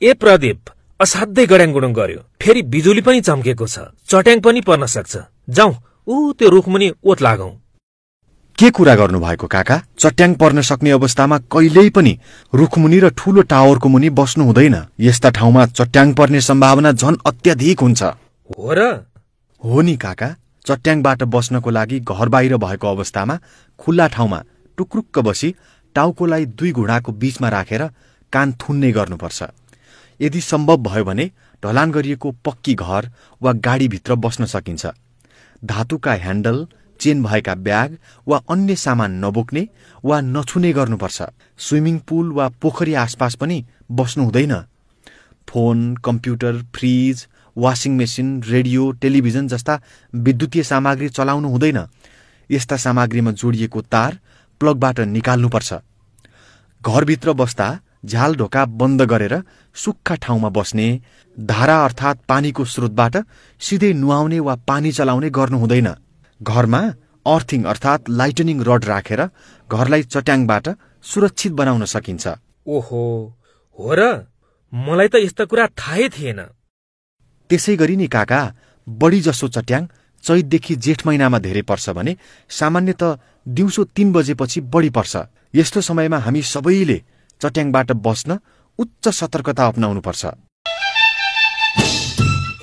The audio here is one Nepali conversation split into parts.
ए प्रदीप, असाध्यै गड्याङगुडुङ गर्यो। फेरि बिजुली पनि चम्केको छ, चट्याङ पनि पर्न सक्छ। जाउँ त्यो रुखमुनि ओत लागौं। के कुरा गर्नु भएको काका? चट्याङ पर्न सक्ने अवस्थामा कहिल्यै पनि रुखमुनि र ठूलो टावरको मुनि बस्नु हुँदैन। यस्ता ठाउँमा चट्याङ पर्ने सम्भावना झन अत्याधिक हुन्छ। हो र? हो नि काका, चट्याङबाट बस्नको लागि घर बाहिर भएको अवस्थामा खुल्ला ठाउँमा टुक्रुक्क बसी टाउकोलाई 2 घुँडाको बीचमा राखेर कान थुन्ने गर्नुपर्छ। यदि सम्भव भयो भने ढलान गरिएको पक्की घर वा गाडीभित्र बस्न सकिन्छ। धातुका ह्यान्डल, चेन भएका ब्याग वा अन्य सामान नबोक्ने वा नछुने गर्नुपर्छ। स्विमिङ पुल वा पोखरी आसपास पनि बस्नु हुँदैन। Phone, computer, fridge, washing machine, radio, television जस्ता विद्युतीय सामग्री चलाउनु हुँदैन। यस्ता सामग्रीमा जोडिएको तार प्लगबाट निकाल्नुपर्छ। घरभित्र बस्दा झ्याल ढोका बन्द गरेर सुक्खा ठाउँमा बस्ने, धारा अर्थात् पानीको स्रोतबाट सिधै नुहाउने वा पानी चलाउने गर्नु हुँदैन। घरमा अर्थिङ अर्थात् लाइटनिङ रड राखेर घरलाई चट्याङबाट सुरक्षित बनाउन सकिन्छ। ओहो, हो र? मलाई त यस्ता कुरा थाहै थिएन। त्यसै गरी नि काका, बढी जसो चट्याङ चैतदेखि जेठ महिनामा धेरै पर्छ भने सामान्यत दिउँसो 3 बजेपछि बढी पर्छ। यस्तो समयमा हामी सबैले चट्याङबाट बस्न उच्च सतर्कता अपनाउनुपर्छ।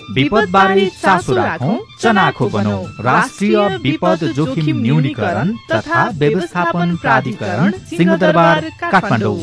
विपदबारे चासो राखौं, चनाखो बनौं। राष्ट्रिय विपद जोखिम न्यूनीकरण तथा व्यवस्थापन प्राधिकरण, सिंहदरबार, काठमाडौँ।